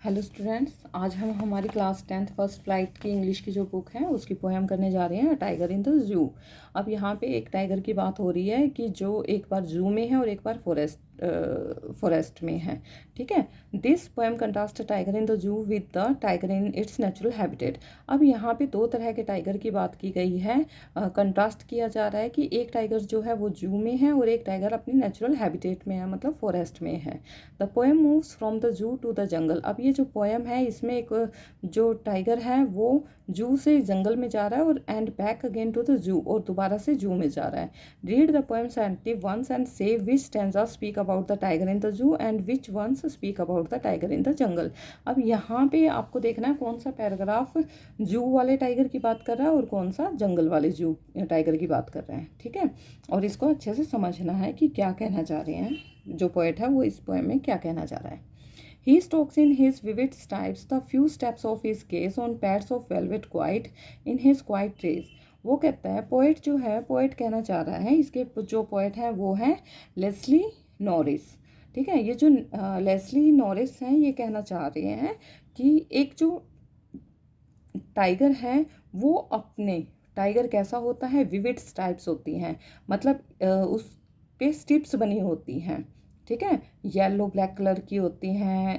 Hello students, आज हम हमारी क्लास 10th फर्स्ट फ्लाइट की इंग्लिश की जो बुक है उसकी पोएम करने जा रहे हैं, टाइगर इन द जू। अब यहाँ पे एक टाइगर की बात हो रही है कि जो एक बार जू में है और एक बार फॉरेस्ट में है। ठीक है। This poem contrast tiger in the जू with the tiger in its natural habitat. अब यहाँ पे दो तरह के टाइगर की बात की गई है। कंट्रास्ट किया जा रहा है कि एक टाइगर जो है वो जू में है और एक टाइगर अपनी नेचुरल हैबिटेट में है, मतलब फॉरेस्ट में है। The poem moves from the zoo to the jungle. अब ये जो पोएम है इसमें एक जो टाइगर है वो जू से जंगल में जा रहा है और and back again to the zoo, और दोबारा से जू में जा रहा है। Read the poem sentence once and say which stanza speak about the tiger in the zoo and which ones speak about the tiger in the jungle. अब यहाँ पे आपको देखना है कौन सा पैराग्राफ जू वाले टाइगर की बात कर रहा है और कौन सा जंगल वाले जू टाइगर की बात कर रहे हैं। ठीक है, और इसको अच्छे से समझना है कि क्या कहना चाह रहे हैं, जो पोएट है वो इस पोएम में क्या कहना चाह रहा है। He stalks in his vivid stripes the few steps of his gaze on pads of velvet quiet in his quiet trace। वो कहता है, पोएट जो है, पोएट कहना चाह रहा है, इसके जो पोएट है वो है लेस्ली नॉरिस। ठीक है, ये जो लेस्ली नॉरिस हैं ये कहना चाह रहे हैं कि एक जो टाइगर है वो अपने टाइगर कैसा होता है, विविड स्ट्राइप्स होती हैं, मतलब उस पे स्ट्रिप्स बनी होती हैं। ठीक है, येलो ब्लैक कलर की होती हैं।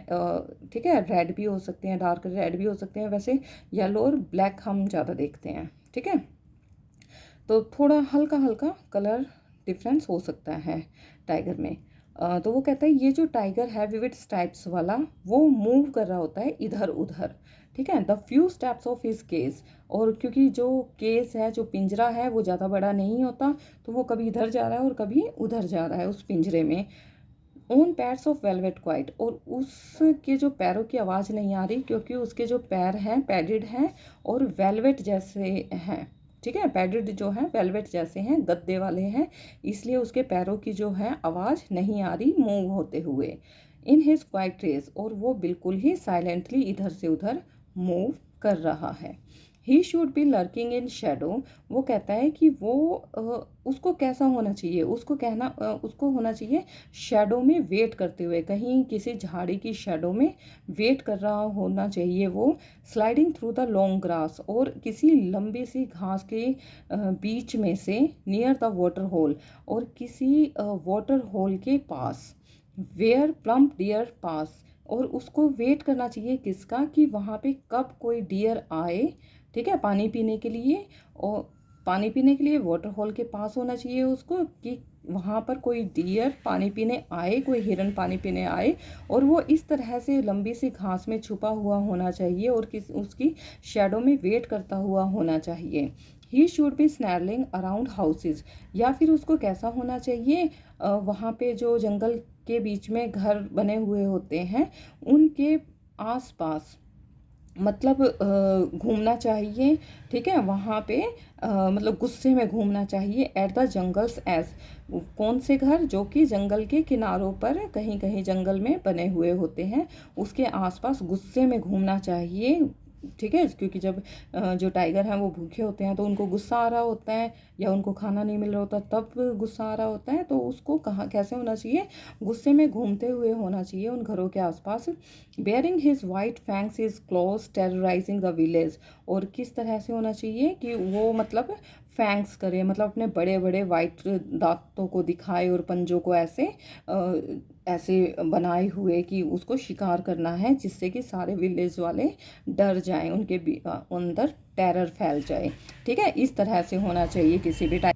ठीक है, रेड भी हो सकते हैं, डार्क रेड भी हो सकते हैं। वैसे येलो और ब्लैक हम ज़्यादा देखते हैं। ठीक है, तो थोड़ा हल्का हल्का कलर डिफरेंस हो सकता है टाइगर में। तो वो कहता है ये जो टाइगर है विविड स्ट्राइप्स वाला वो मूव कर रहा होता है इधर उधर। ठीक है, the few steps of his case, और क्योंकि जो केस है, जो पिंजरा है, वो ज़्यादा बड़ा नहीं होता, तो वो कभी इधर जा रहा है और कभी उधर जा रहा है उस पिंजरे में। Own pads of velvet quite, और उसके जो पैरों की आवाज़ नहीं आ रही क्योंकि उसके जो पैर हैं पैडिड हैं और वेलवेट जैसे हैं। ठीक है, पैडिड जो हैं वेलवेट जैसे हैं, गद्दे वाले हैं, इसलिए उसके पैरों की जो है आवाज़ नहीं आ रही मूव होते हुए। इन हिज क्वाइट रेस, और वो बिल्कुल ही साइलेंटली इधर से उधर मूव कर रहा है। ही should B lurking in shadow. वो कहता है कि वो उसको कैसा होना चाहिए, उसको होना चाहिए शेडो में वेट करते हुए, कहीं किसी झाड़ी की शेडो में वेट कर रहा होना चाहिए वो। Sliding through the long grass, और किसी लंबी सी घास के बीच में से, नियर द वाटर होल, और किसी वाटर होल के पास, वेयर प्लम्प डियर पास, और उसको वेट करना चाहिए किसका, कि वहाँ पे कब कोई डियर आए। ठीक है, पानी पीने के लिए, और पानी पीने के लिए वाटर होल के पास होना चाहिए उसको, कि वहाँ पर कोई डियर पानी पीने आए, कोई हिरन पानी पीने आए, और वो इस तरह से लंबी सी घास में छुपा हुआ होना चाहिए और उसकी शेडो में वेट करता हुआ होना चाहिए। He should be snarling around houses, या फिर उसको कैसा होना चाहिए, वहाँ पे जो जंगल के बीच में घर बने हुए होते हैं उनके आसपास, मतलब घूमना चाहिए। ठीक है, वहाँ पे मतलब गुस्से में घूमना चाहिए। एट द जंगल्स एज, कौन से घर, जो कि जंगल के किनारों पर कहीं कहीं जंगल में बने हुए होते हैं, उसके आसपास गुस्से में घूमना चाहिए। ठीक है, क्योंकि जब जो टाइगर हैं वो भूखे होते हैं तो उनको गुस्सा आ रहा होता है, या उनको खाना नहीं मिल रहा होता तब गुस्सा आ रहा होता है, तो उसको कहाँ कैसे होना चाहिए, गुस्से में घूमते हुए होना चाहिए उन घरों के आसपास। Bearing his white fangs is close terrorising the village, और किस तरह से होना चाहिए कि वो मतलब फैंग्स करे, मतलब अपने बड़े बड़े वाइट दांतों को दिखाए और पंजों को ऐसे बनाए हुए कि उसको शिकार करना है, जिससे कि सारे विलेज वाले डर जाएं, उनके अंदर टेरर फैल जाए। ठीक है, इस तरह से होना चाहिए किसी भी type.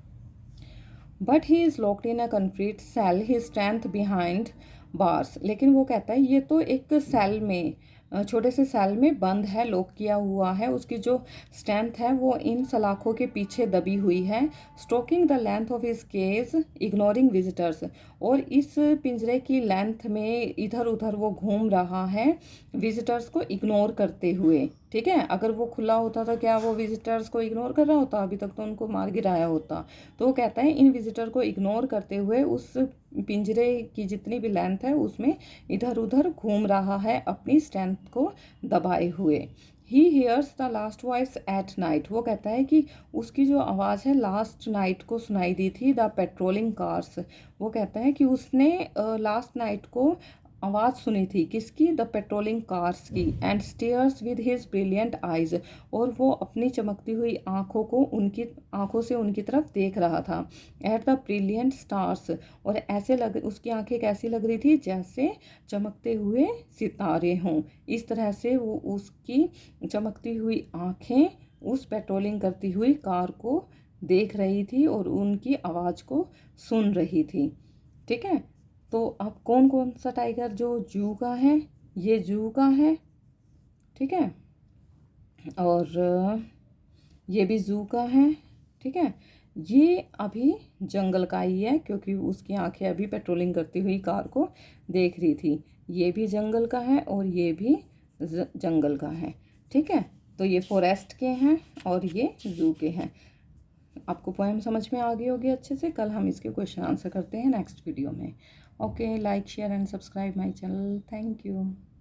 But he is locked in a concrete cell, his strength behind bars. लेकिन वो कहता है ये तो एक सेल में, छोटे से सेल में बंद है, लॉक किया हुआ है, उसकी जो स्ट्रेंथ है वो इन सलाखों के पीछे दबी हुई है। Stalking the length of his cage ignoring visitors, और इस पिंजरे की लेंथ में इधर उधर वो घूम रहा है विजिटर्स को इग्नोर करते हुए। ठीक है, अगर वो खुला होता तो क्या वो विजिटर्स को इग्नोर कर रहा होता, अभी तक तो उनको मार गिराया होता। तो वो कहता है इन विजिटर को इग्नोर करते हुए उस पिंजरे की जितनी भी लेंथ है उसमें इधर उधर घूम रहा है अपनी स्ट्रेंथ को दबाए हुए। He hears the last voice at night, वो कहता है कि उसकी जो आवाज़ है लास्ट नाइट को सुनाई दी थी, द पेट्रोलिंग कार्स। वो कहता है कि उसने लास्ट नाइट को आवाज़ सुनी थी किसकी, द पेट्रोलिंग कार्स की, and stairs with his brilliant eyes, और वो अपनी चमकती हुई आंखों को उनकी आंखों से उनकी तरफ देख रहा था, एट द ब्रिलियंट स्टार्स, और ऐसे लग उसकी आंखें कैसी लग रही थी, जैसे चमकते हुए सितारे हों। इस तरह से वो उसकी चमकती हुई आंखें उस पेट्रोलिंग करती हुई कार को देख रही थी और उनकी आवाज़ को सुन रही थी। ठीक है, तो अब कौन कौन सा टाइगर जो जू का है, ये जू का है, ठीक है, और ये भी जू का है, ठीक है। ये अभी जंगल का ही है क्योंकि उसकी आंखें अभी पेट्रोलिंग करती हुई कार को देख रही थी। ये भी जंगल का है और ये भी जंगल का है, ठीक है। तो ये फॉरेस्ट के हैं और ये जू के हैं। आपको पोएम समझ में आ गई होगी अच्छे से। कल हम इसके क्वेश्चन आंसर करते हैं नेक्स्ट वीडियो में। Okay, like share and subscribe my channel. Thank you.